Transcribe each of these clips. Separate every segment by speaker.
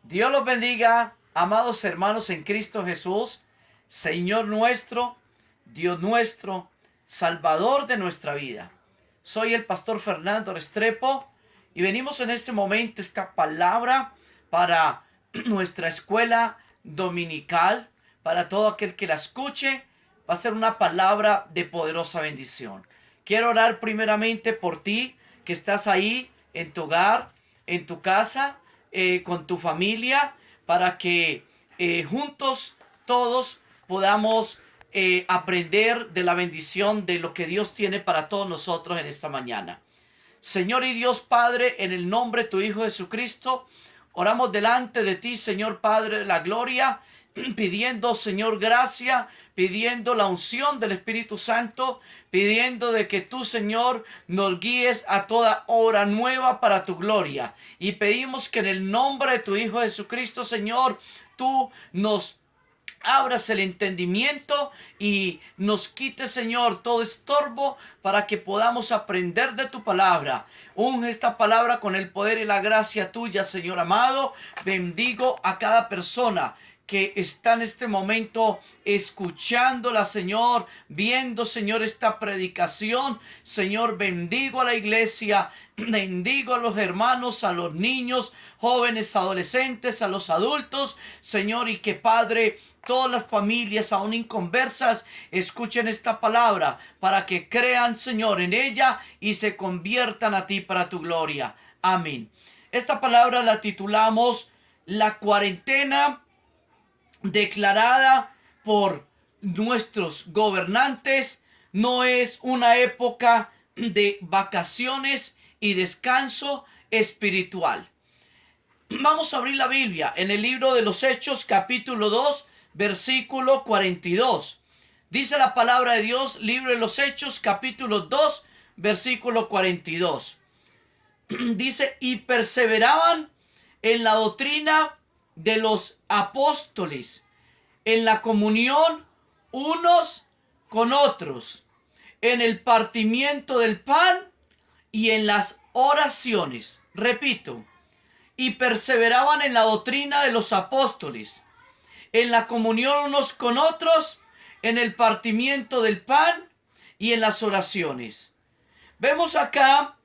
Speaker 1: Dios los bendiga, amados hermanos en Cristo Jesús, Señor nuestro, Dios nuestro, Salvador de nuestra vida. Soy el pastor Fernando Restrepo y venimos en este momento esta palabra para nuestra escuela dominical, para todo aquel que la escuche. Va a ser una palabra de poderosa bendición. Quiero orar primeramente por ti que estás ahí en tu hogar, en tu casa, con tu familia, para que juntos todos podamos aprender de la bendición de lo que Dios tiene para todos nosotros en esta mañana. Señor y Dios Padre, en el nombre de tu Hijo Jesucristo, oramos delante de ti, Señor Padre de la gloria, pidiendo, Señor, gracia, pidiendo la unción del Espíritu Santo, pidiendo de que tú, Señor, nos guíes a toda obra nueva para tu gloria. Y pedimos que en el nombre de tu Hijo Jesucristo, Señor, tú nos abras el entendimiento y nos quite, Señor, todo estorbo para que podamos aprender de tu palabra. Unge esta palabra con el poder y la gracia tuya, Señor amado. Bendigo a cada persona que está en este momento escuchándola, Señor, viendo, Señor, esta predicación. Señor, bendigo a la iglesia, bendigo a los hermanos, a los niños, jóvenes, adolescentes, a los adultos, Señor, y que, Padre, todas las familias, aún inconversas, escuchen esta palabra para que crean, Señor, en ella y se conviertan a ti para tu gloria. Amén. Esta palabra la titulamos La cuarentena declarada por nuestros gobernantes no es una época de vacaciones y descanso espiritual. Vamos a abrir la Biblia en el libro de los Hechos, capítulo 2, versículo 42. Dice la palabra de Dios, libro de los Hechos, capítulo 2, versículo 42. Dice, y perseveraban en la doctrina de los apóstoles, en la comunión unos con otros, en el partimiento del pan y en las oraciones. Repito, y perseveraban en la doctrina de los apóstoles, en la comunión unos con otros, en el partimiento del pan y en las oraciones. Vemos acá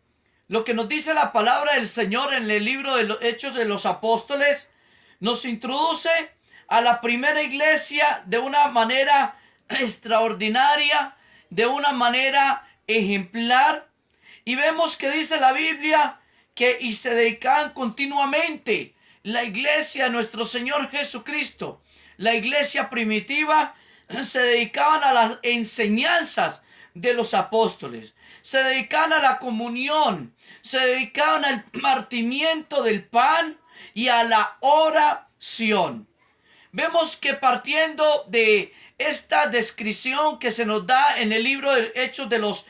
Speaker 1: lo que nos dice la palabra del Señor en el libro de los Hechos de los Apóstoles. Nos introduce a la primera iglesia de una manera extraordinaria, de una manera ejemplar. Y vemos que dice la Biblia que y se dedicaban continuamente la iglesia de nuestro Señor Jesucristo, la iglesia primitiva, se dedicaban a las enseñanzas de los apóstoles, se dedicaban a la comunión, se dedicaban al partimiento del pan y a la oración. Vemos que partiendo de esta descripción que se nos da en el libro de Hechos de los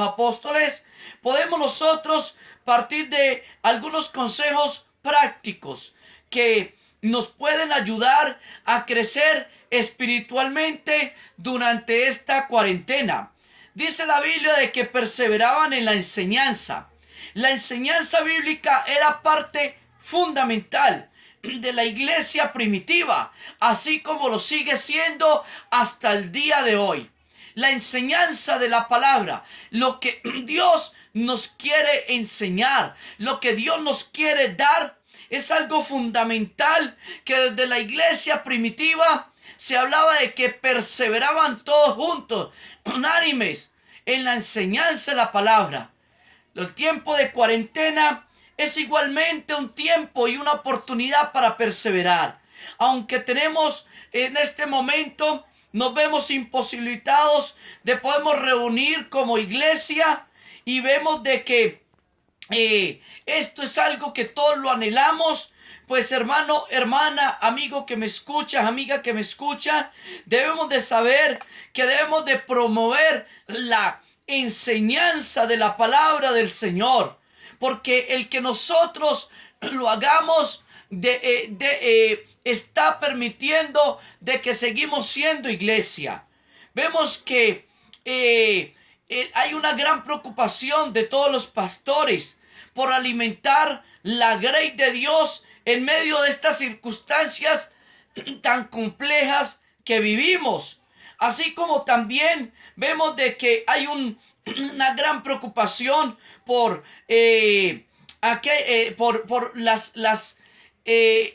Speaker 1: Apóstoles, podemos nosotros partir de algunos consejos prácticos que nos pueden ayudar a crecer espiritualmente durante esta cuarentena. Dice la Biblia de que perseveraban en la enseñanza. La enseñanza bíblica era parte fundamental de la iglesia primitiva, así como lo sigue siendo hasta el día de hoy. La enseñanza de la palabra, lo que Dios nos quiere enseñar, lo que Dios nos quiere dar, es algo fundamental que desde la iglesia primitiva se hablaba de que perseveraban todos juntos, unánimes, en la enseñanza de la palabra. El tiempo de cuarentena es igualmente un tiempo y una oportunidad para perseverar. Aunque tenemos en este momento, nos vemos imposibilitados de podernos reunir como iglesia y vemos de que esto es algo que todos lo anhelamos. Pues hermano, hermana, amigo que me escuchas, amiga que me escucha, debemos de saber que debemos de promover la enseñanza de la palabra del Señor. Porque el que nosotros lo hagamos está permitiendo de que seguimos siendo iglesia. Vemos que hay una gran preocupación de todos los pastores por alimentar la grey de Dios en medio de estas circunstancias tan complejas que vivimos. Así como también vemos de que hay una gran preocupación por, por las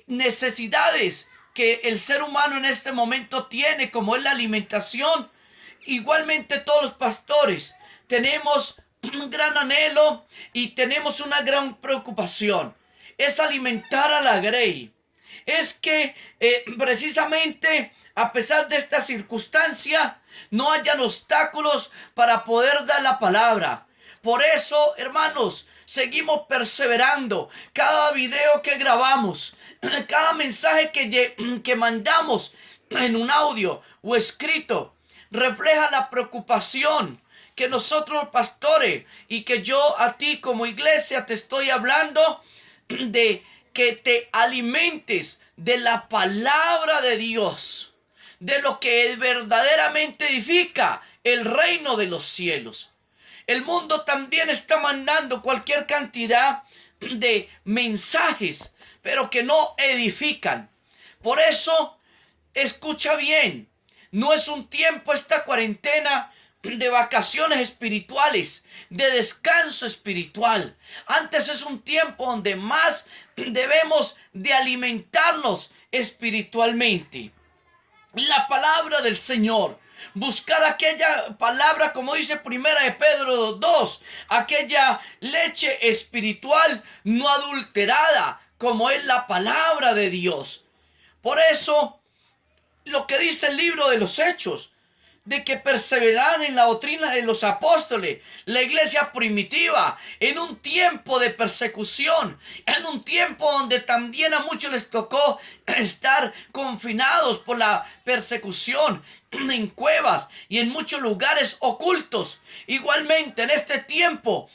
Speaker 1: necesidades que el ser humano en este momento tiene, como es la alimentación. Igualmente todos los pastores tenemos un gran anhelo y tenemos una gran preocupación. Es alimentar a la grey. Es que precisamente a pesar de esta circunstancia no hayan obstáculos para poder dar la palabra. Por eso, hermanos, seguimos perseverando. Cada video que grabamos, cada mensaje que mandamos en un audio o escrito, refleja la preocupación que nosotros pastores y que yo a ti como iglesia te estoy hablando de que te alimentes de la palabra de Dios, de lo que verdaderamente edifica el reino de los cielos. El mundo también está mandando cualquier cantidad de mensajes, pero que no edifican. Por eso, escucha bien, no es un tiempo esta cuarentena de vacaciones espirituales, de descanso espiritual. Antes es un tiempo donde más debemos de alimentarnos espiritualmente. La palabra del Señor. Buscar aquella palabra, como dice Primera de Pedro 2, aquella leche espiritual no adulterada, como es la palabra de Dios. Por eso, lo que dice el libro de los Hechos, de que perseveraran en la doctrina de los apóstoles, la iglesia primitiva, en un tiempo de persecución, en un tiempo donde también a muchos les tocó estar confinados por la persecución en cuevas y en muchos lugares ocultos. Igualmente en este tiempo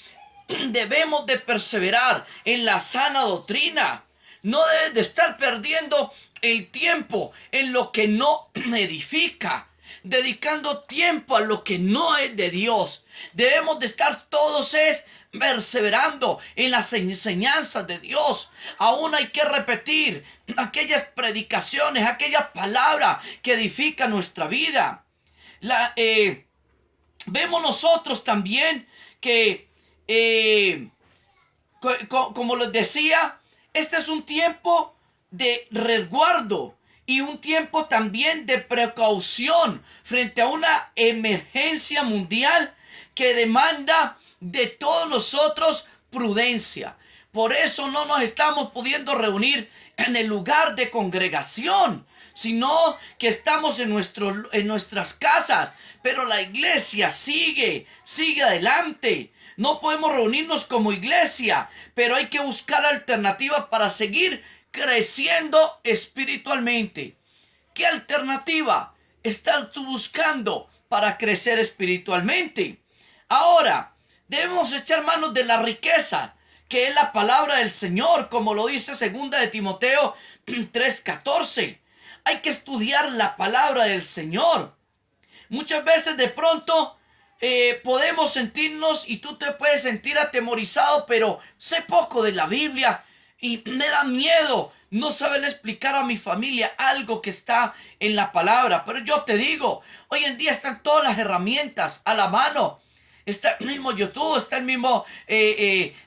Speaker 1: debemos de perseverar en la sana doctrina. No debes de estar perdiendo el tiempo en lo que no edifica, dedicando tiempo a lo que no es de Dios. Debemos de estar todos perseverando en las enseñanzas de Dios. Aún hay que repetir aquellas predicaciones, aquella palabra que edifica nuestra vida. Vemos nosotros también que, como les decía, este es un tiempo de resguardo y un tiempo también de precaución frente a una emergencia mundial que demanda de todos nosotros prudencia. Por eso no nos estamos pudiendo reunir en el lugar de congregación, sino que estamos en nuestras casas. Pero la iglesia sigue adelante. No podemos reunirnos como iglesia, pero hay que buscar alternativas para seguir creciendo espiritualmente. ¿Qué alternativa estás tú buscando para crecer espiritualmente? Ahora, debemos echar manos de la riqueza, que es la palabra del Señor, como lo dice 2 de Timoteo 3:14. Hay que estudiar la palabra del Señor. Muchas veces de pronto podemos sentirnos, y tú te puedes sentir atemorizado, pero sé poco de la Biblia y me da miedo no saber explicar a mi familia algo que está en la palabra. Pero yo te digo, hoy en día están todas las herramientas a la mano. Está el mismo YouTube, está el mismo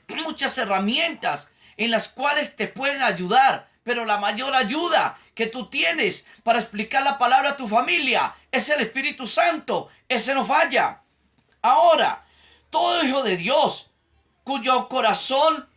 Speaker 1: muchas herramientas en las cuales te pueden ayudar. Pero la mayor ayuda que tú tienes para explicar la palabra a tu familia es el Espíritu Santo. Ese no falla. Ahora, todo hijo de Dios cuyo corazón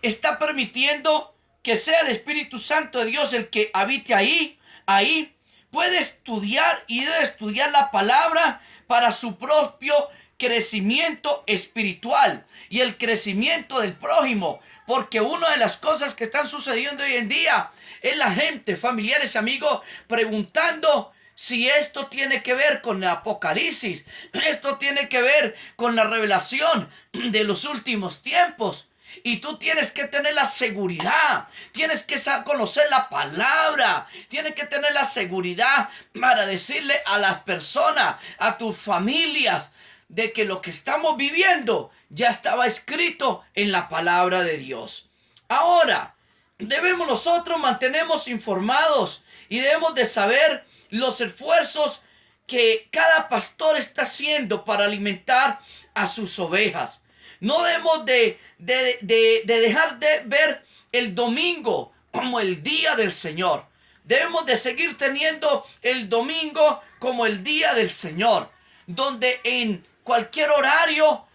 Speaker 1: está permitiendo que sea el Espíritu Santo de Dios el que habite ahí puede estudiar y debe estudiar la palabra para su propio crecimiento espiritual y el crecimiento del prójimo. Porque una de las cosas que están sucediendo hoy en día es la gente, familiares y amigos, preguntando si esto tiene que ver con el Apocalipsis, esto tiene que ver con la revelación de los últimos tiempos. Y tú tienes que tener la seguridad, tienes que conocer la palabra, tienes que tener la seguridad para decirle a las personas, a tus familias, de que lo que estamos viviendo ya estaba escrito en la palabra de Dios. Ahora, debemos nosotros mantenernos informados y debemos de saber los esfuerzos que cada pastor está haciendo para alimentar a sus ovejas. No debemos de dejar de ver el domingo como el día del Señor. Debemos de seguir teniendo el domingo como el día del Señor, donde en cualquier horario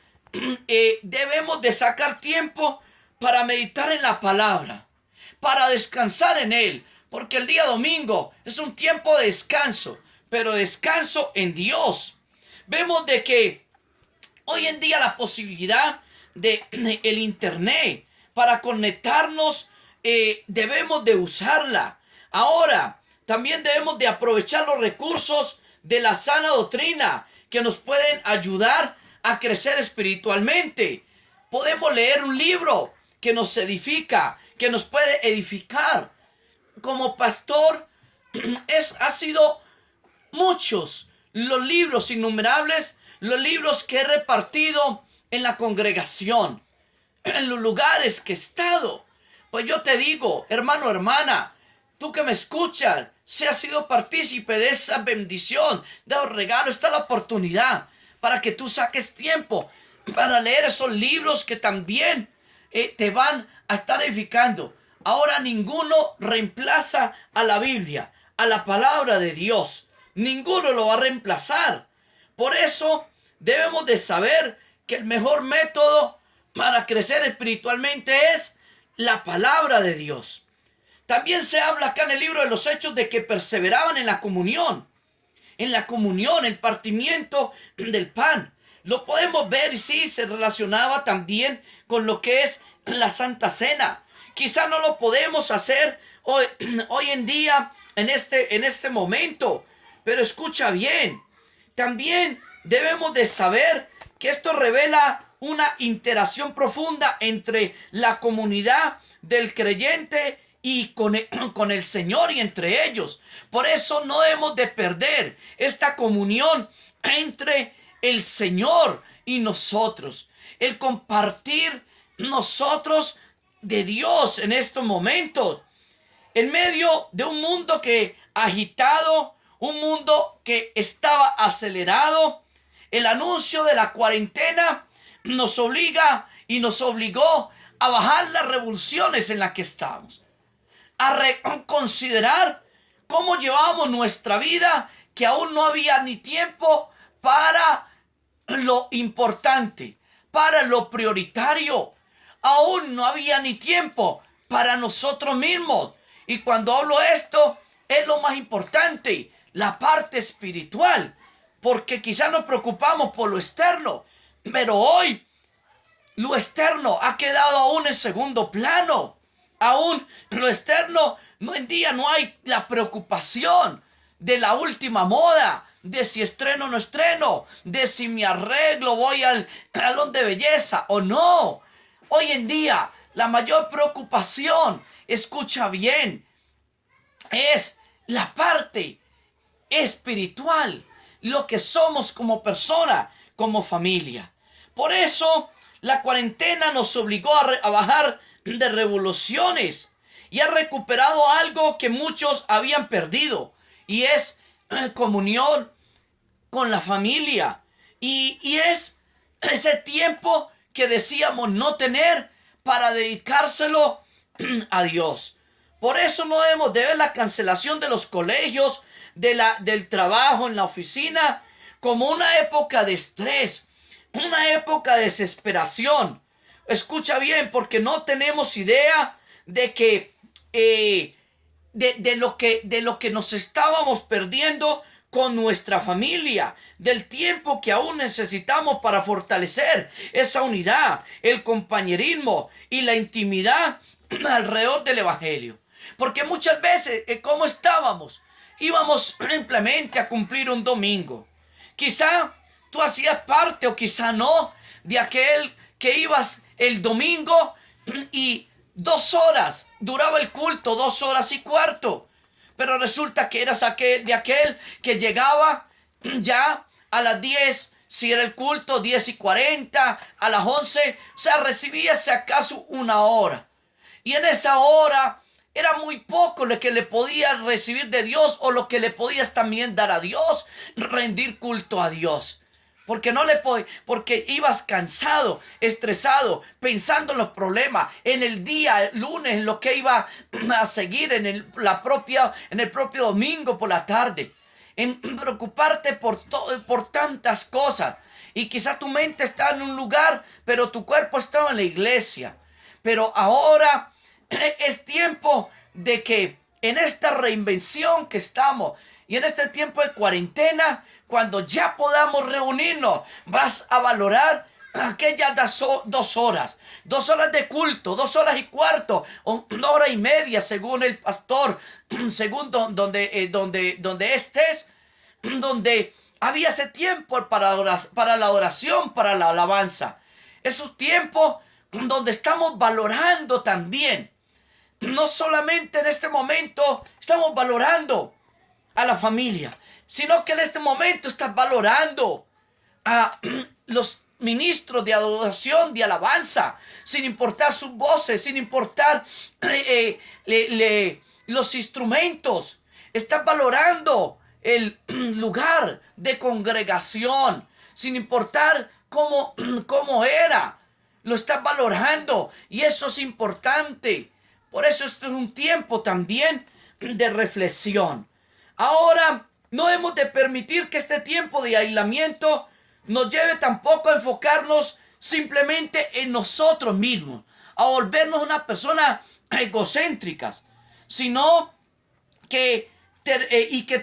Speaker 1: debemos de sacar tiempo para meditar en la palabra, para descansar en Él, porque el día domingo es un tiempo de descanso, pero descanso en Dios. Vemos de que hoy en día la posibilidad de el internet para conectarnos, debemos de usarla. Ahora, también debemos de aprovechar los recursos de la sana doctrina que nos pueden ayudar a crecer espiritualmente. Podemos leer un libro que nos edifica, que nos puede edificar. Como pastor, ha sido muchos los libros innumerables, los libros que he repartido en la congregación, en los lugares que he estado. Pues yo te digo, hermano, hermana, tú que me escuchas, si has sido partícipe de esa bendición, de los regalos, está la oportunidad para que tú saques tiempo para leer esos libros que también te van a estar edificando. Ahora ninguno reemplaza a la Biblia, a la palabra de Dios. Ninguno lo va a reemplazar. Por eso debemos de saber que el mejor método para crecer espiritualmente es la palabra de Dios. También se habla acá en el libro de los Hechos de que perseveraban en la comunión. En la comunión, el partimiento del pan. Lo podemos ver y sí, se relacionaba también con lo que es la Santa Cena. Quizá no lo podemos hacer hoy en día, en este momento. Pero escucha bien, también debemos de saber que esto revela una interacción profunda entre la comunidad del creyente y con el Señor y entre ellos. Por eso no debemos de perder esta comunión entre el Señor y nosotros. El compartir nosotros de Dios en estos momentos. En medio de un mundo que agitado, un mundo que estaba acelerado, el anuncio de la cuarentena nos obliga y nos obligó a bajar las revoluciones en las que estamos, a reconsiderar cómo llevábamos nuestra vida, que aún no había ni tiempo para lo importante, para lo prioritario. Aún no había ni tiempo para nosotros mismos. Y cuando hablo esto, es lo más importante, la parte espiritual, porque quizás nos preocupamos por lo externo, pero hoy lo externo ha quedado aún en segundo plano. Aún lo externo, no en día no hay la preocupación de la última moda, de si estreno o no estreno, de si me arreglo, voy al salón de belleza o no. Hoy en día la mayor preocupación, escucha bien, es la parte espiritual, lo que somos como persona, como familia. Por eso la cuarentena nos obligó a bajar de revoluciones y ha recuperado algo que muchos habían perdido, y es comunión con la familia, y es ese tiempo que decíamos no tener para dedicárselo a Dios. Por eso no debemos de ver la cancelación de los colegios, del trabajo en la oficina, como una época de estrés, una época de desesperación. Escucha bien, porque no tenemos idea de que de lo que nos estábamos perdiendo con nuestra familia, del tiempo que aún necesitamos para fortalecer esa unidad, el compañerismo y la intimidad alrededor del evangelio. Porque muchas veces, ¿cómo estábamos? Íbamos simplemente a cumplir un domingo. Quizá tú hacías parte o quizá no de aquel que ibas el domingo y 2 horas duraba el culto, 2 horas y cuarto. Pero resulta que eras de aquel que llegaba ya a las 10, si era el culto, 10:40, a las 11, o sea, recibías si acaso 1 hora. Y en esa hora era muy poco lo que le podías recibir de Dios o lo que le podías también dar a Dios, rendir culto a Dios. Porque porque ibas cansado, estresado, pensando en los problemas, en el día, el lunes, en lo que iba a seguir, en el propio domingo por la tarde, en preocuparte por tantas cosas. Y quizá tu mente está en un lugar, pero tu cuerpo estaba en la iglesia. Pero ahora es tiempo de que en esta reinvención que estamos y en este tiempo de cuarentena, cuando ya podamos reunirnos, vas a valorar aquellas 2 horas, 2 horas de culto, 2 horas y cuarto, o 1 hora y media, según el pastor, según donde estés, donde había ese tiempo para la oración, para la alabanza. Esos tiempos donde estamos valorando también. No solamente en este momento estamos valorando a la familia, sino que en este momento estás valorando a los ministros de adoración, de alabanza, sin importar sus voces, sin importar los instrumentos. Estás valorando el lugar de congregación, sin importar cómo era. Lo estás valorando y eso es importante. Por eso esto es un tiempo también de reflexión. Ahora, no hemos de permitir que este tiempo de aislamiento nos lleve tampoco a enfocarnos simplemente en nosotros mismos, a volvernos unas personas egocéntricas, sino que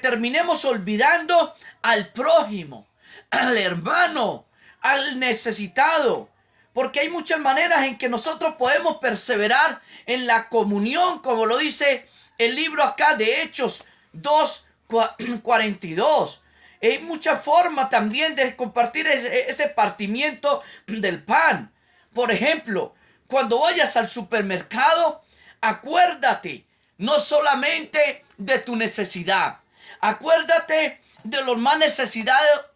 Speaker 1: terminemos olvidando al prójimo, al hermano, al necesitado. Porque hay muchas maneras en que nosotros podemos perseverar en la comunión, como lo dice el libro acá de Hechos 2:42. Hay muchas formas también de compartir ese partimiento del pan. Por ejemplo, cuando vayas al supermercado, acuérdate no solamente de tu necesidad, acuérdate de los más necesitados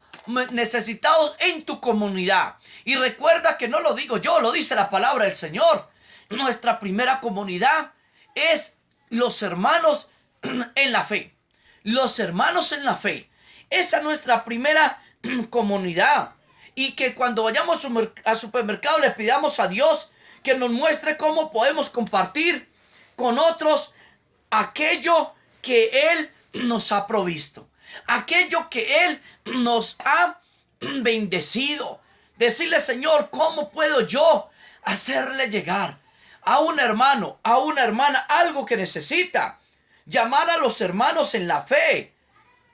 Speaker 1: en tu comunidad. Y recuerda que no lo digo yo, lo dice la palabra del Señor. Nuestra primera comunidad es los hermanos en la fe. Los hermanos en la fe. Esa es nuestra primera comunidad. Y que cuando vayamos al supermercado le pidamos a Dios que nos muestre cómo podemos compartir con otros aquello que Él nos ha provisto, aquello que Él nos ha bendecido. Decirle, Señor, ¿cómo puedo yo hacerle llegar a un hermano, a una hermana, algo que necesita? Llamar a los hermanos en la fe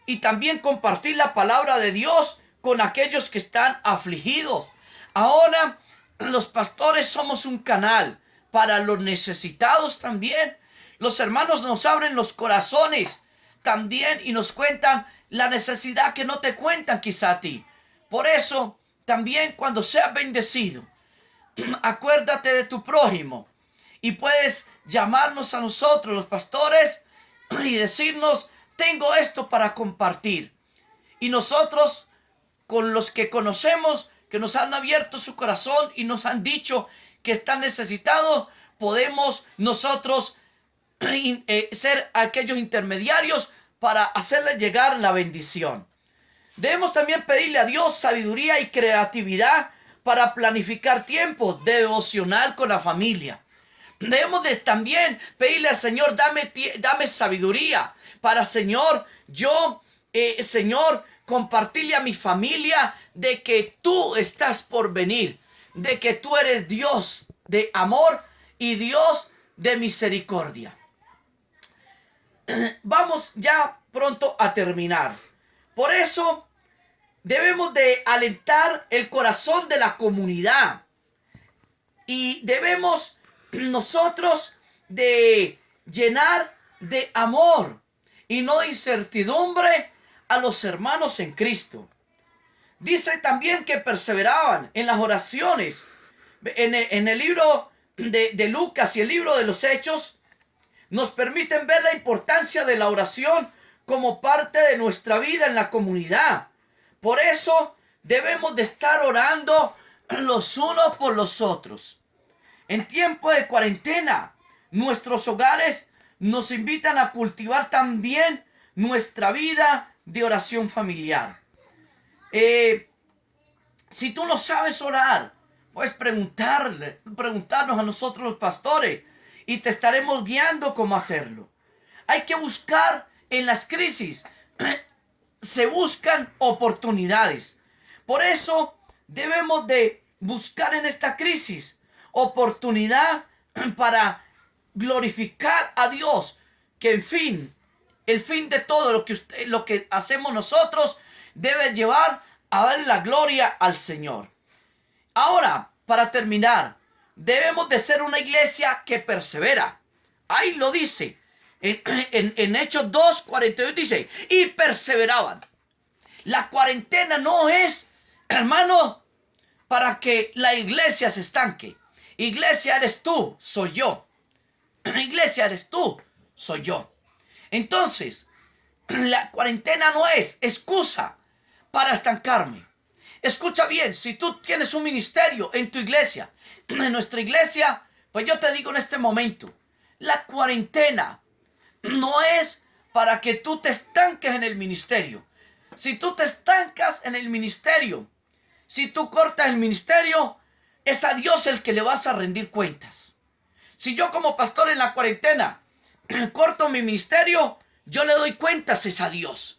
Speaker 1: y también compartir la palabra de Dios con aquellos que están afligidos. Ahora, los pastores somos un canal para los necesitados también. Los hermanos nos abren los corazones también y nos cuentan la necesidad que no te cuentan quizá a ti. Por eso, también cuando seas bendecido, acuérdate de tu prójimo y puedes llamarnos a nosotros, los pastores, y decirnos, tengo esto para compartir. Y nosotros, con los que conocemos, que nos han abierto su corazón y nos han dicho que están necesitados, podemos nosotros ser aquellos intermediarios para hacerles llegar la bendición. Debemos también pedirle a Dios sabiduría y creatividad para planificar tiempos de devocional con la familia. Debemos también pedirle al Señor, dame sabiduría para, Señor, Señor, compartirle a mi familia de que tú estás por venir, de que tú eres Dios de amor y Dios de misericordia. Vamos ya pronto a terminar. Por eso debemos de alentar el corazón de la comunidad y debemos nosotros de llenar de amor y no de incertidumbre a los hermanos en Cristo. Dice también que perseveraban en las oraciones. En el libro de Lucas y el libro de los Hechos nos permiten ver la importancia de la oración como parte de nuestra vida en la comunidad. Por eso debemos de estar orando los unos por los otros. En tiempo de cuarentena nuestros hogares nos invitan a cultivar también nuestra vida de oración familiar. Si tú no sabes orar, puedes preguntarnos a nosotros los pastores y te estaremos guiando cómo hacerlo. Hay que buscar en las crisis, se buscan oportunidades. Por eso debemos de buscar en esta crisis oportunidad para glorificar a Dios, que en fin, el fin de todo lo que hacemos nosotros debe llevar a dar la gloria al Señor. Ahora, para terminar, debemos de ser una iglesia que persevera. Ahí lo dice. En Hechos 2:42 dice, y perseveraban. La cuarentena no es, hermano, para que la iglesia se estanque. Iglesia eres tú, soy yo. Iglesia eres tú, soy yo. Entonces, la cuarentena no es excusa para estancarme. Escucha bien, si tú tienes un ministerio en tu iglesia, en nuestra iglesia, pues yo te digo en este momento, la cuarentena no es para que tú te estanques en el ministerio. Si tú te estancas en el ministerio, si tú cortas el ministerio, es a Dios el que le vas a rendir cuentas. Si yo como pastor en la cuarentena corto mi ministerio, yo le doy cuentas es a Dios.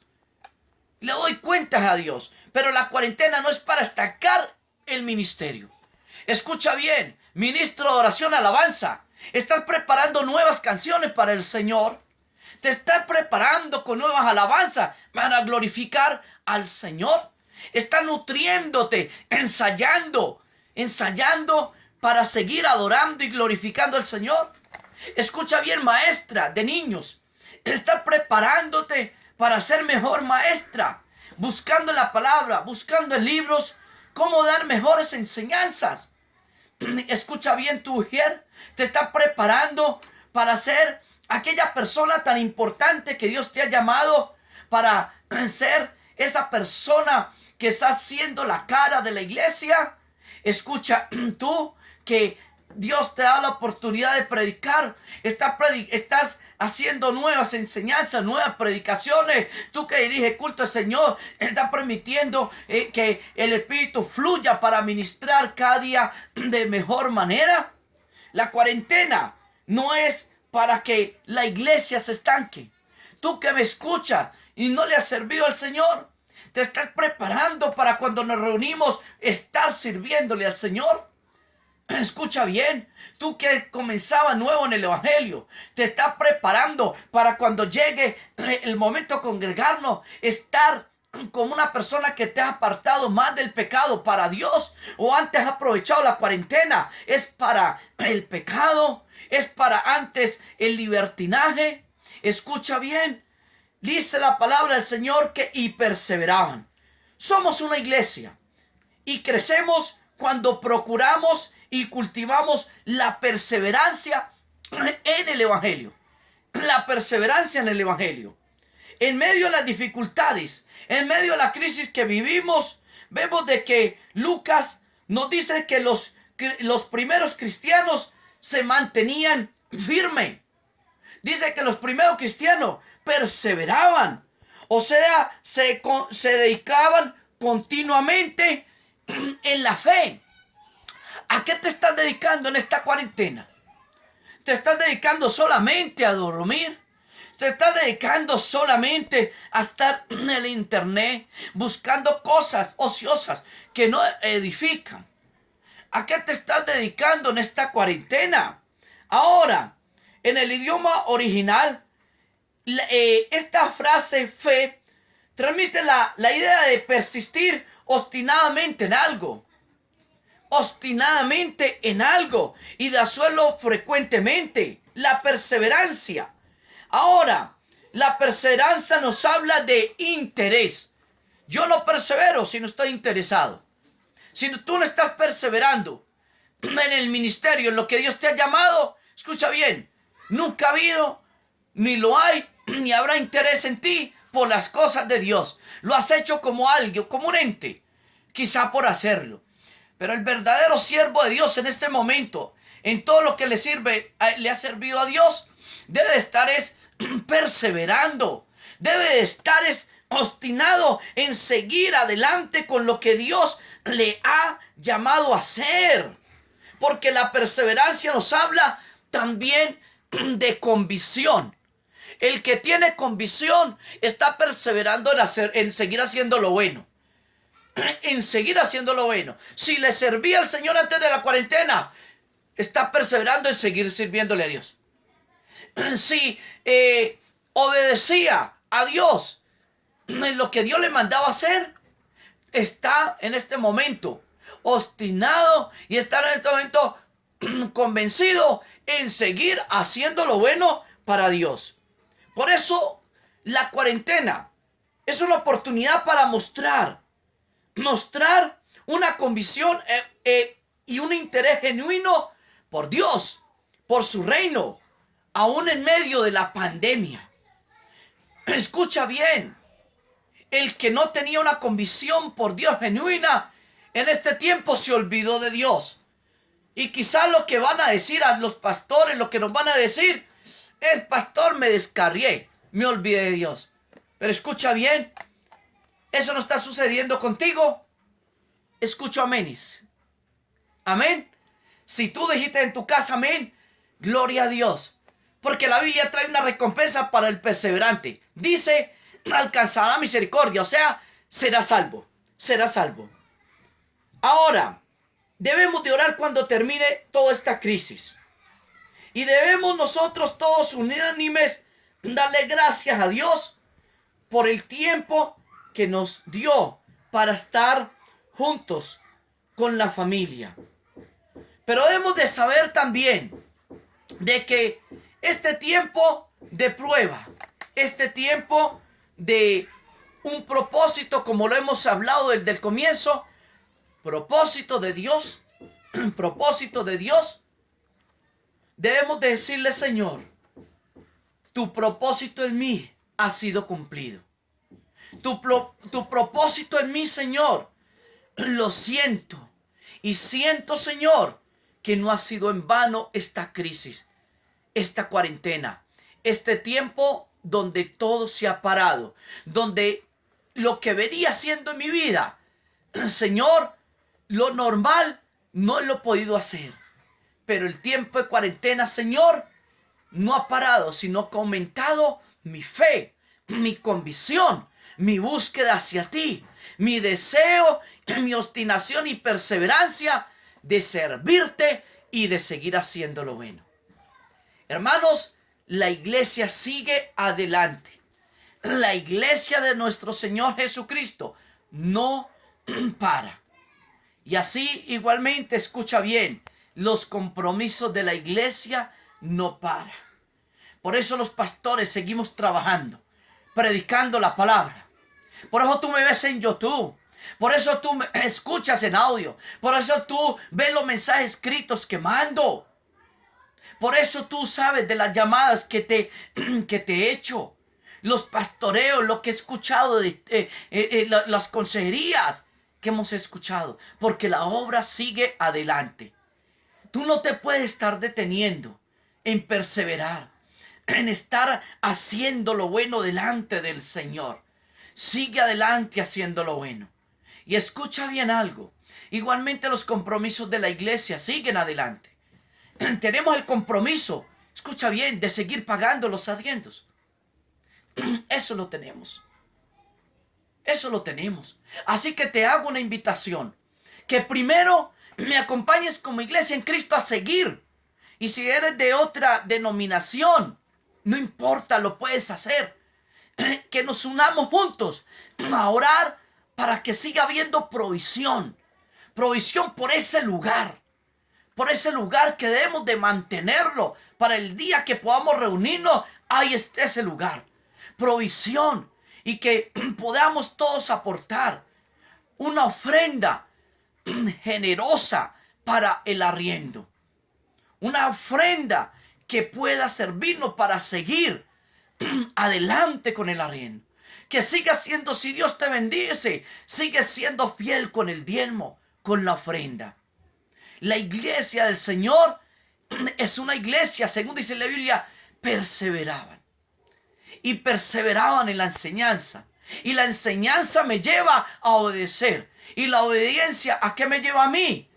Speaker 1: Le doy cuentas a Dios. Pero la cuarentena no es para estancar el ministerio. Escucha bien, ministro de oración, alabanza. ¿Estás preparando nuevas canciones para el Señor? ¿Te estás preparando con nuevas alabanzas para glorificar al Señor? ¿Estás nutriéndote, ensayando para seguir adorando y glorificando al Señor? Escucha bien, maestra de niños. ¿Estás preparándote para ser mejor maestra? Buscando la palabra, buscando en libros cómo dar mejores enseñanzas. Escucha bien, tu mujer te está preparando para ser aquella persona tan importante que Dios te ha llamado, para ser esa persona que está siendo la cara de la iglesia. Escucha tú que Dios te da la oportunidad de predicar. Estás haciendo nuevas enseñanzas, nuevas predicaciones. Tú que diriges culto al Señor, estás permitiendo que el Espíritu fluya para ministrar cada día de mejor manera. La cuarentena no es para que la iglesia se estanque. Tú que me escuchas y no le has servido al Señor, te estás preparando para cuando nos reunimos estar sirviéndole al Señor. Escucha bien, tú que comenzaba nuevo en el Evangelio, te estás preparando para cuando llegue el momento de congregarnos, estar como una persona que te ha apartado más del pecado para Dios, o antes has aprovechado la cuarentena, es para el pecado, es para antes el libertinaje. Escucha bien, dice la palabra del Señor que y perseveraban. Somos una iglesia y crecemos cuando procuramos y cultivamos la perseverancia en el Evangelio. La perseverancia en el Evangelio. En medio de las dificultades, en medio de la crisis que vivimos, vemos de que Lucas nos dice que los primeros cristianos se mantenían firmes. Dice que los primeros cristianos perseveraban. O sea, se dedicaban continuamente en la fe. ¿A qué te estás dedicando en esta cuarentena? ¿Te estás dedicando solamente a dormir? ¿Te estás dedicando solamente a estar en el internet buscando cosas ociosas que no edifican? ¿A qué te estás dedicando en esta cuarentena? Ahora, en el idioma original, esta frase fe transmite la idea de persistir obstinadamente en algo. Obstinadamente en algo y de hacerlo frecuentemente. La perseverancia. Ahora, la perseverancia nos habla de interés. Yo no persevero si no estoy interesado. Si tú no estás perseverando en el ministerio, en lo que Dios te ha llamado, escucha bien, nunca ha habido, ni lo hay, ni habrá interés en ti por las cosas de Dios. Lo has hecho como alguien, como un ente, quizá por hacerlo. Pero el verdadero siervo de Dios en este momento, en todo lo que le ha servido a Dios, debe estar perseverando, debe estar obstinado en seguir adelante con lo que Dios le ha llamado a hacer. Porque la perseverancia nos habla también de convicción. El que tiene convicción está perseverando en seguir haciendo lo bueno. En seguir haciendo lo bueno. Si le servía al Señor antes de la cuarentena, está perseverando en seguir sirviéndole a Dios. Si obedecía a Dios en lo que Dios le mandaba hacer, está en este momento obstinado y está en este momento convencido en seguir haciendo lo bueno para Dios. Por eso la cuarentena es una oportunidad para mostrar una convicción y un interés genuino por Dios, por su reino, aún en medio de la pandemia. Escucha bien, el que no tenía una convicción por Dios genuina, en este tiempo se olvidó de Dios. Y quizás lo que van a decir a los pastores, lo que nos van a decir es: pastor, me descarrié, me olvidé de Dios. Pero escucha bien, eso no está sucediendo contigo. Escucho aménes. Amén. Si tú dijiste en tu casa amén, gloria a Dios. Porque la Biblia trae una recompensa para el perseverante. Dice: alcanzará misericordia, o sea, será salvo. Será salvo. Ahora, debemos de orar cuando termine toda esta crisis. Y debemos nosotros todos unánimes darle gracias a Dios por el tiempo que nos dio para estar juntos con la familia. Pero debemos de saber también de que este tiempo de prueba, este tiempo de un propósito, como lo hemos hablado desde el comienzo, propósito de Dios, debemos de decirle: Señor, tu propósito en mí ha sido cumplido. Tu propósito en mí, Señor, lo siento. Y siento, Señor, que no ha sido en vano esta crisis, esta cuarentena, este tiempo donde todo se ha parado, donde lo que venía haciendo en mi vida, Señor, lo normal no lo he podido hacer. Pero el tiempo de cuarentena, Señor, no ha parado, sino que ha aumentado mi fe, mi convicción, mi búsqueda hacia ti, mi deseo, mi obstinación y perseverancia de servirte y de seguir haciendo lo bueno. Hermanos, la iglesia sigue adelante. La iglesia de nuestro Señor Jesucristo no para. Y así igualmente, escucha bien, los compromisos de la iglesia no paran. Por eso los pastores seguimos trabajando, predicando la palabra. Por eso tú me ves en YouTube. Por eso tú me escuchas en audio. Por eso tú ves los mensajes escritos que mando. Por eso tú sabes de las llamadas que te he hecho. Los pastoreos, lo que he escuchado, las consejerías que hemos escuchado. Porque la obra sigue adelante. Tú no te puedes estar deteniendo en perseverar, en estar haciendo lo bueno delante del Señor. Sigue adelante haciendo lo bueno. Y escucha bien algo. Igualmente los compromisos de la iglesia siguen adelante. Tenemos el compromiso, escucha bien, de seguir pagando los arriendos. Eso lo tenemos. Eso lo tenemos. Así que te hago una invitación. Que primero me acompañes como iglesia en Cristo a seguir. Y si eres de otra denominación, no importa, lo puedes hacer. Que nos unamos juntos a orar para que siga habiendo provisión. Provisión por ese lugar. Por ese lugar que debemos de mantenerlo. Para el día que podamos reunirnos, ahí esté ese lugar. Provisión. Y que podamos todos aportar una ofrenda generosa para el arriendo. Una ofrenda que pueda servirnos para seguir adelante con el arriendo. Que siga siendo, si Dios te bendice, sigue siendo fiel con el diezmo, con la ofrenda. La iglesia del Señor es una iglesia, según dice la Biblia, perseveraban. Y perseveraban en la enseñanza. Y la enseñanza me lleva a obedecer. Y la obediencia, ¿a qué me lleva a mí?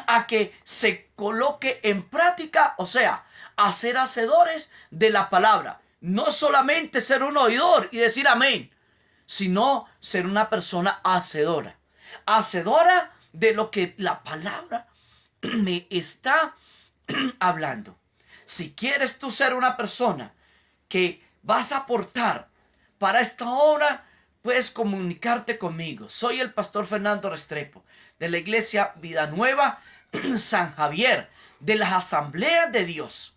Speaker 1: A que se coloque en práctica, o sea, a ser hacedores de la palabra. No solamente ser un oidor y decir amén, sino ser una persona hacedora. Hacedora de lo que la palabra me está hablando. Si quieres tú ser una persona que vas a aportar para esta obra, puedes comunicarte conmigo. Soy el pastor Fernando Restrepo, de la iglesia Vida Nueva San Javier, de las asambleas de Dios,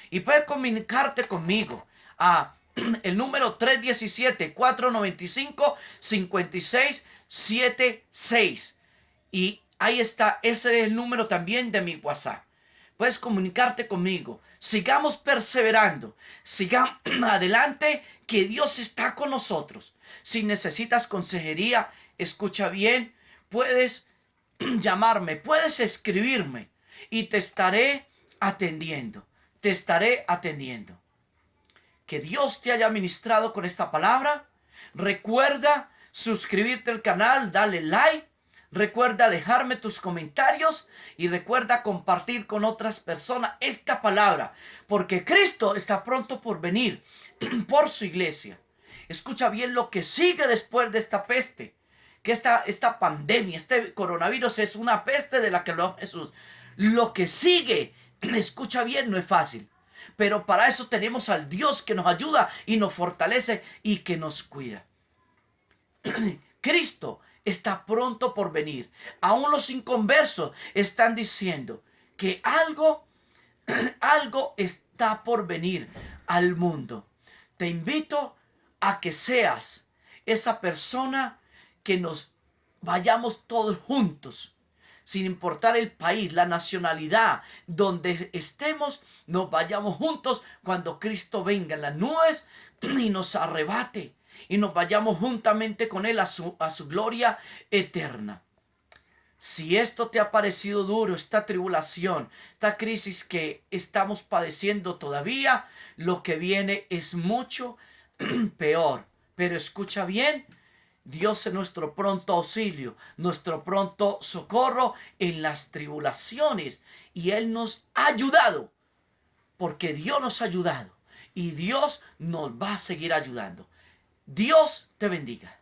Speaker 1: y puedes comunicarte conmigo a el número 317-495-5676. Y ahí está, ese es el número también de mi WhatsApp. Puedes comunicarte conmigo. Sigamos perseverando. Sigamos adelante, que Dios está con nosotros. Si necesitas consejería, escucha bien, puedes llamarme, puedes escribirme y te estaré atendiendo. Que Dios te haya ministrado con esta palabra. Recuerda suscribirte al canal, dale like. Recuerda dejarme tus comentarios y recuerda compartir con otras personas esta palabra, porque Cristo está pronto por venir por su iglesia. Escucha bien lo que sigue después de esta peste, que esta pandemia, este coronavirus es una peste de la que habló Jesús. Lo que sigue, escucha bien, no es fácil, pero para eso tenemos al Dios que nos ayuda y nos fortalece y que nos cuida. Cristo está pronto por venir. Aún los inconversos están diciendo que algo está por venir al mundo. Te invito a que seas esa persona que nos vayamos todos juntos, sin importar el país, la nacionalidad, donde estemos, nos vayamos juntos cuando Cristo venga en las nubes y nos arrebate. Y nos vayamos juntamente con Él a su gloria eterna. Si esto te ha parecido duro, esta tribulación, esta crisis que estamos padeciendo todavía, lo que viene es mucho peor. Pero escucha bien, Dios es nuestro pronto auxilio, nuestro pronto socorro en las tribulaciones. Y Él nos ha ayudado, porque Dios nos ha ayudado. Y Dios nos va a seguir ayudando. Dios te bendiga.